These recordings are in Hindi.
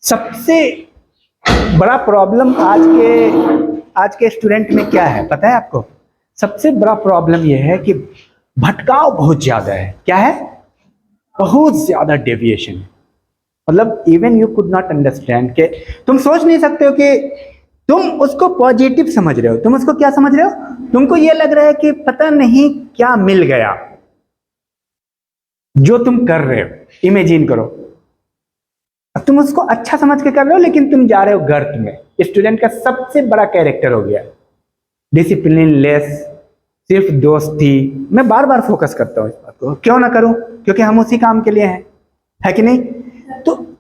सबसे बड़ा प्रॉब्लम आज के स्टूडेंट में क्या है पता है आपको? सबसे बड़ा प्रॉब्लम यह है कि भटकाव बहुत ज्यादा है। क्या है? बहुत ज्यादा डेविएशन। मतलब even you could not understand कि तुम सोच नहीं सकते हो कि तुम उसको पॉजिटिव समझ रहे हो। तुम उसको क्या समझ रहे हो? तुमको यह लग रहा है कि पता नहीं क्या मिल गया जो तुम कर रहे हो। इमेजिन करो, तुम उसको अच्छा समझ के कर रहे हो लेकिन तुम जा रहे हो गर्त में। स्टूडेंट का सबसे बड़ा कैरेक्टर हो गया डिसिप्लिन लेस, सिर्फ दोस्ती। मैं बार बार फोकस करता हूँ इस बात को, क्यों ना करूं? क्योंकि हम उसी काम के लिए हैं, है कि नहीं? तो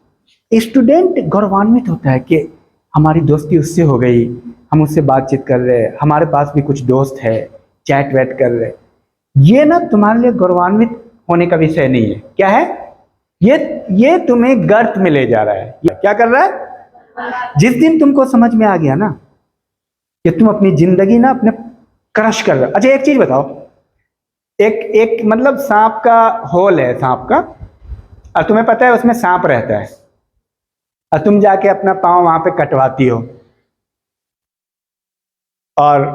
स्टूडेंट गौरवान्वित होता है कि हमारी दोस्ती उससे हो गई, हम उससे बातचीत कर रहे हैं, हमारे पास भी कुछ दोस्त है, चैट वैट कर रहे। ये ना तुम्हारे लिए गौरवान्वित होने का विषय नहीं है। क्या है? ये तुम्हें गर्त में ले जा रहा है। ये क्या कर रहा है? जिस दिन तुमको समझ में आ गया ना कि तुम अपनी जिंदगी ना अपने क्रश कर रहे हो। अच्छा एक चीज बताओ, एक मतलब सांप का होल है, सांप का, और तुम्हें पता है उसमें सांप रहता है, और तुम जाके अपना पाँव वहां पे कटवाती हो और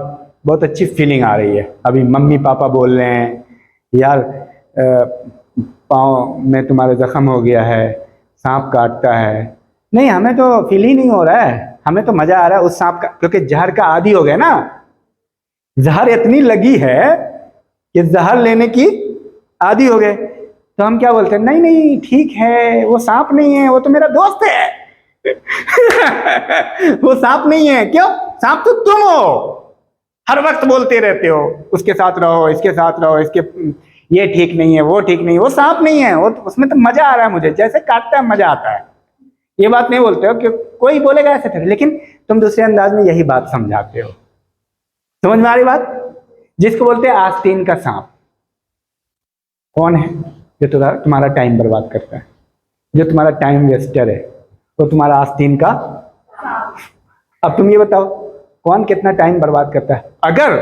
बहुत अच्छी फीलिंग आ रही है। अभी मम्मी पापा बोल रहे हैं यार पाँव में तुम्हारे जख्म हो गया है, सांप काटता है। नहीं, हमें तो फील ही नहीं हो रहा है, हमें तो मजा आ रहा है उस सांप का, क्योंकि जहर का आदी हो गया ना। जहर इतनी लगी है कि जहर लेने की आदी हो गए। तो हम क्या बोलते हैं? नहीं नहीं ठीक है, वो सांप नहीं है, वो तो मेरा दोस्त है। वो सांप नहीं है। क्यों? सांप तो तुम हो, हर वक्त बोलते रहते हो उसके साथ रहो, इसके साथ रहो, इसके ये ठीक नहीं है, वो ठीक नहीं है। वो सांप नहीं है, वो उसमें तो मजा आ रहा है, मुझे जैसे काटता है मजा आता है। ये बात नहीं बोलते हो कि कोई बोलेगा ऐसे थे, लेकिन तुम दूसरे अंदाज में यही बात समझाते हो। समझ में आ रही बात? जिसको बोलते हैं आस्तीन का सांप। कौन है जो तुम्हारा टाइम बर्बाद करता है, जो तुम्हारा टाइम वेस्टर है? वो तुम्हारा आस्तीन का। अब तुम ये बताओ कौन कितना टाइम बर्बाद करता है? अगर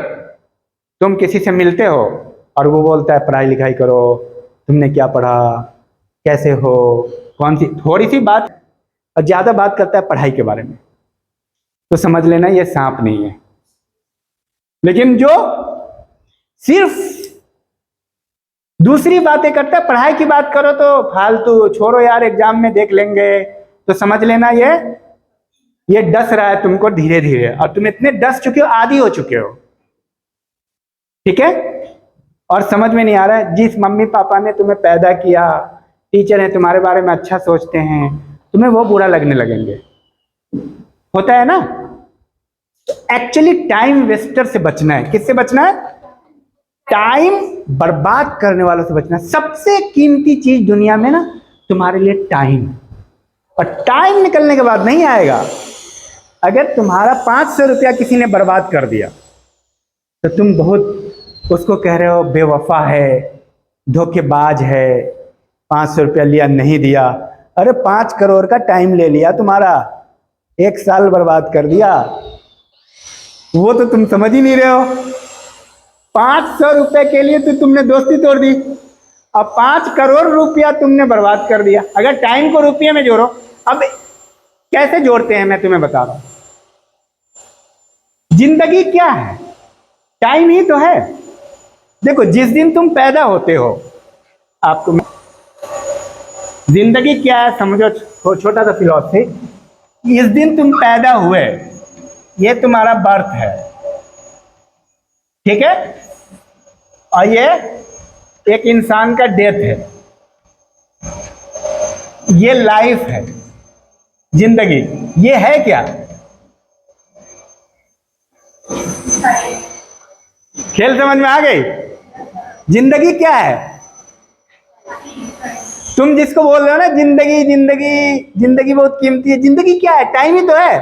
तुम किसी से मिलते हो और वो बोलता है पढ़ाई लिखाई करो, तुमने क्या पढ़ा, कैसे हो, कौन सी, थोड़ी सी बात और ज्यादा बात करता है पढ़ाई के बारे में, तो समझ लेना ये सांप नहीं है। लेकिन जो सिर्फ दूसरी बातें करता है, पढ़ाई की बात करो तो फालतू, छोड़ो यार एग्जाम में देख लेंगे, तो समझ लेना ये डस रहा है तुमको धीरे धीरे, और तुम इतने डस चुके हो, आदी हो चुके हो। ठीक है? और समझ में नहीं आ रहा है, जिस मम्मी पापा ने तुम्हें पैदा किया, टीचर है, तुम्हारे बारे में अच्छा सोचते हैं, तुम्हें वो बुरा लगने लगेंगे। होता है ना? एक्चुअली टाइम वेस्टर से बचना है। किससे बचना है? टाइम बर्बाद करने वालों से बचना है। सबसे कीमती चीज दुनिया में ना तुम्हारे लिए टाइम, और टाइम निकलने के बाद नहीं आएगा। अगर तुम्हारा 500 रुपया किसी ने बर्बाद कर दिया तो तुम बहुत उसको कह रहे हो बेवफा है, धोखेबाज है, 500 रुपया लिया नहीं दिया। अरे 5 करोड़ का टाइम ले लिया तुम्हारा, 1 साल बर्बाद कर दिया, वो तो तुम समझ ही नहीं रहे हो। 500 रुपए के लिए तो तुमने दोस्ती तोड़ दी, अब 5 करोड़ रुपया तुमने बर्बाद कर दिया। अगर टाइम को रुपये में जोड़ो, अब कैसे जोड़ते हैं मैं तुम्हें बता रहा हूं। जिंदगी क्या है? टाइम ही तो है। देखो, जिस दिन तुम पैदा होते हो, आपको जिंदगी क्या है समझो, छोटा सा फिलॉसफी। इस दिन तुम पैदा हुए, ये तुम्हारा बर्थ है, ठीक है? और ये एक इंसान का डेथ है, ये लाइफ है, जिंदगी। ये है क्या? खेल समझ में आ गई? जिंदगी क्या है? तुम जिसको बोल रहे हो ना जिंदगी जिंदगी जिंदगी बहुत कीमती है, जिंदगी क्या है? टाइम ही तो है।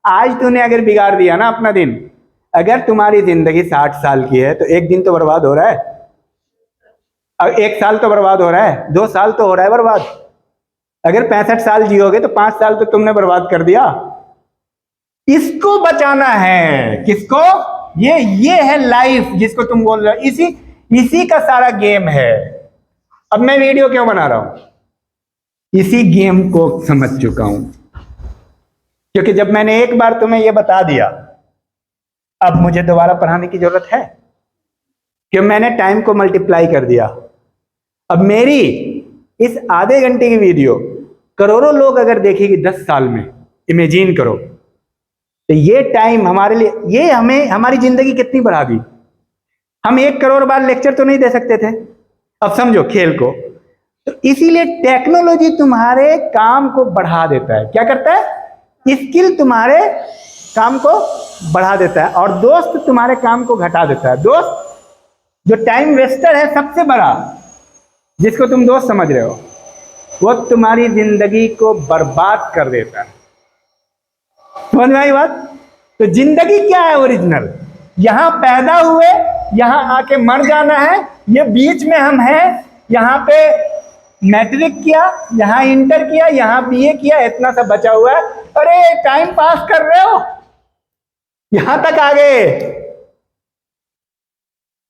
आज तूने अगर बिगाड़ दिया ना अपना दिन, अगर तुम्हारी जिंदगी 60 साल की है तो एक दिन तो बर्बाद हो रहा है, और 1 साल तो बर्बाद हो रहा है, 2 साल तो हो रहा है बर्बाद। अगर 65 साल जियोगे तो 5 साल तो तुमने बर्बाद कर दिया। इसको बचाना है। किसको? ये है लाइफ जिसको तुम बोल रहे हो। इसी का सारा गेम है। अब मैं वीडियो क्यों बना रहा हूं? इसी गेम को समझ चुका हूं। क्योंकि जब मैंने एक बार तुम्हें ये बता दिया, अब मुझे दोबारा पढ़ाने की जरूरत है? कि मैंने टाइम को मल्टीप्लाई कर दिया। अब मेरी इस आधे घंटे की वीडियो करोड़ों लोग अगर देखेगी 10 साल में, इमेजिन करो, तो ये टाइम हमारे लिए, ये हमें हमारी जिंदगी कितनी बढ़ा दी। हम 1 करोड़ बार लेक्चर तो नहीं दे सकते थे, अब समझो खेल को। तो इसीलिए टेक्नोलॉजी तुम्हारे काम को बढ़ा देता है। क्या करता है? स्किल तुम्हारे काम को बढ़ा देता है और दोस्त तुम्हारे काम को घटा देता है। दोस्त, जो टाइम वेस्टर है सबसे बड़ा, जिसको तुम दोस्त समझ रहे हो, वो तुम्हारी जिंदगी को बर्बाद कर देता है। समझ में आई बात? तो जिंदगी क्या है? ओरिजिनल। यहां पैदा हुए, यहां आके मर जाना है, ये बीच में हम हैं। यहां पे मैट्रिक किया, यहां इंटर किया, यहां बीए किया, इतना सब बचा हुआ है। अरे टाइम पास कर रहे हो, यहां तक आ गए,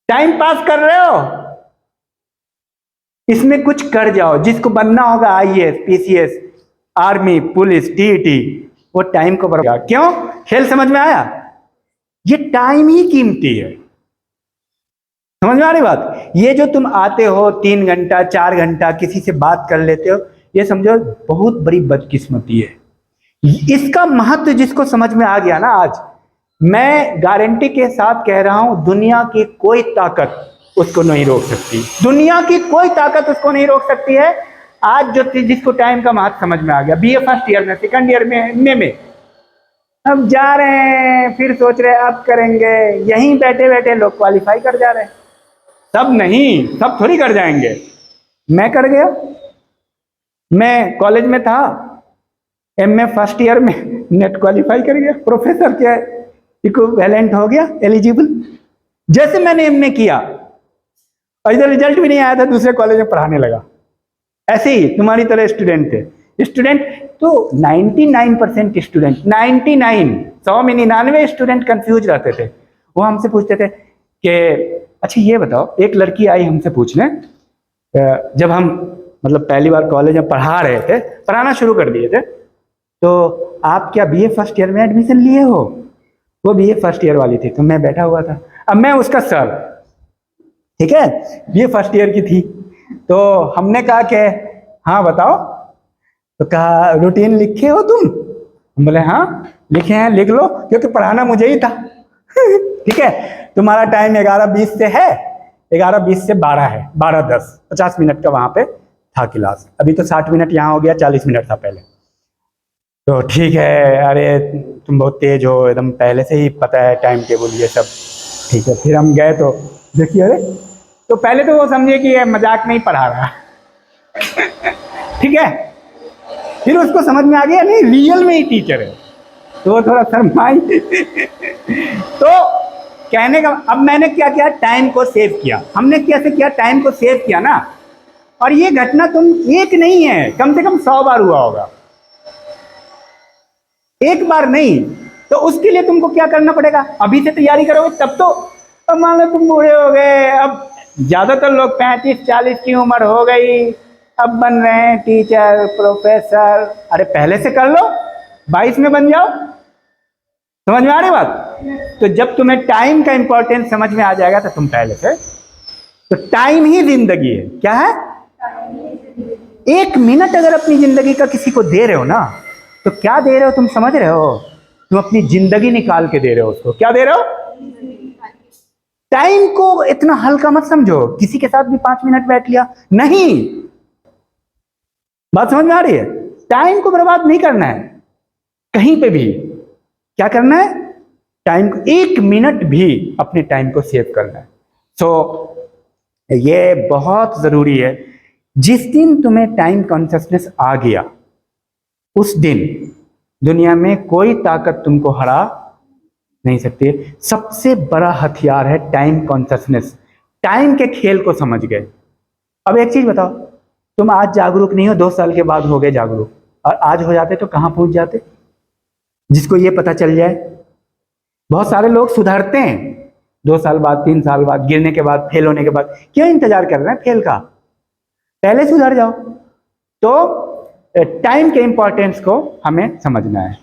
टाइम पास कर रहे हो, इसमें कुछ कर जाओ। जिसको बनना होगा IAS, PCS, army, police, TET, वो टाइम को बर्बाद। क्यों? खेल समझ में आया? ये टाइम ही कीमती है। समझ में आ रही बात? ये जो तुम आते हो 3 घंटा 4 घंटा किसी से बात कर लेते हो, ये समझो बहुत बड़ी बदकिस्मती है। इसका महत्व जिसको समझ में आ गया ना, आज मैं गारंटी के साथ कह रहा हूं, दुनिया की कोई ताकत उसको नहीं रोक सकती। दुनिया की कोई ताकत उसको नहीं रोक सकती है। आज जो जिसको टाइम का महत्व समझ में आ गया, बीए फर्स्ट ईयर में, सेकंड ईयर में अब जा रहे हैं, फिर सोच रहे हैं अब करेंगे। यहीं बैठे बैठे लोग क्वालिफाई कर जा रहे हैं। सब नहीं, सब थोड़ी कर जाएंगे। मैं कर गया। मैं कॉलेज में था, एमए फर्स्ट ईयर में नेट क्वालिफाई कर गया, प्रोफेसर क्या इक्विवेलेंट हो गया, एलिजिबल। जैसे मैंने एमए किया और इधर रिजल्ट भी नहीं आया था, दूसरे कॉलेज में पढ़ाने लगा। ऐसे ही तुम्हारी तरह स्टूडेंट थे। स्टूडेंट तो 99% स्टूडेंट, 99, 100 में 99 स्टूडेंट कंफ्यूज रहते थे। वो हमसे पूछते थे कि अच्छा ये बताओ, एक लड़की आई हमसे पूछने, जब हम मतलब पहली बार कॉलेज में पढ़ा रहे थे, पढ़ाना शुरू कर दिए थे, तो आप क्या बीए फर्स्ट ईयर में एडमिशन लिए हो? वो बीए फर्स्ट ईयर वाली थी, तो मैं बैठा हुआ था। अब मैं उसका सर, ठीक है, बीए फर्स्ट ईयर की थी। तो हमने कहा कि हाँ बताओ। तो कहा रूटीन लिखे हो तुम? हम बोले हाँ लिखे हैं, लिख लो, क्योंकि पढ़ाना मुझे ही था। ठीक है, तुम्हारा टाइम 11:20 से है, 11:20 से 12 है, 12:10, 50 मिनट का वहां पे था क्लास। अभी तो 60 मिनट यहाँ हो गया, 40 मिनट था पहले। तो ठीक है, अरे तुम बहुत तेज हो, एकदम पहले से ही पता है टाइम टेबल ये सब। ठीक है, फिर हम गए तो देखिए, अरे तो पहले तो वो समझे कि ये मजाक में ही पढ़ा रहा। ठीक है, फिर उसको समझ में आ गया नहीं रियल में ही टीचर है, तो वो थोड़ा शर्माई। तो कहने का अब मैंने क्या किया, टाइम को सेव किया। हमने कैसे किया? टाइम को सेव किया ना। और ये घटना तुम एक नहीं है, कम से कम 100 बार हुआ होगा, एक बार नहीं। तो उसके लिए तुमको क्या करना पड़ेगा? अभी से तैयारी करोगे तब तो। अब मान लो तुम बूढ़े हो गए, अब ज्यादातर लोग 35-40 की उम्र हो गई, अब बन रहे हैं टीचर, प्रोफेसर। अरे पहले से कर लो, 22 में बन जाओ। समझ में आ रही बात? तो जब तुम्हें टाइम का इंपॉर्टेंस समझ में आ जाएगा तो तुम पहले से, तो टाइम ही जिंदगी है। क्या है? 1 मिनट अगर अपनी जिंदगी का किसी को दे रहे हो ना, तो क्या दे रहे हो? तुम समझ रहे हो? तुम अपनी जिंदगी निकाल के दे रहे हो उसको। क्या दे रहे हो? टाइम को इतना हल्का मत समझो, किसी के साथ भी 5 मिनट बैठ लिया नहीं। बात समझ में आ रही है? टाइम को बर्बाद नहीं करना है कहीं पे भी। क्या करना है? टाइम को 1 मिनट भी अपने टाइम को सेव करना है। सो ये बहुत जरूरी है। जिस दिन तुम्हें टाइम कॉन्शियसनेस आ गया, उस दिन दुनिया में कोई ताकत तुमको हरा नहीं सकती। सबसे बड़ा हथियार है टाइम कॉन्शियसनेस। टाइम के खेल को समझ गए। अब एक चीज बताओ, तुम आज जागरूक नहीं हो, 2 साल के बाद हो गए जागरूक, और आज हो जाते तो कहां पहुंच जाते? जिसको ये पता चल जाए। बहुत सारे लोग सुधरते हैं 2 साल बाद, 3 साल बाद, गिरने के बाद, फेल होने के बाद। क्यों इंतजार कर रहे हैं फेल का? पहले सुधर जाओ। तो टाइम के इंपॉर्टेंस को हमें समझना है।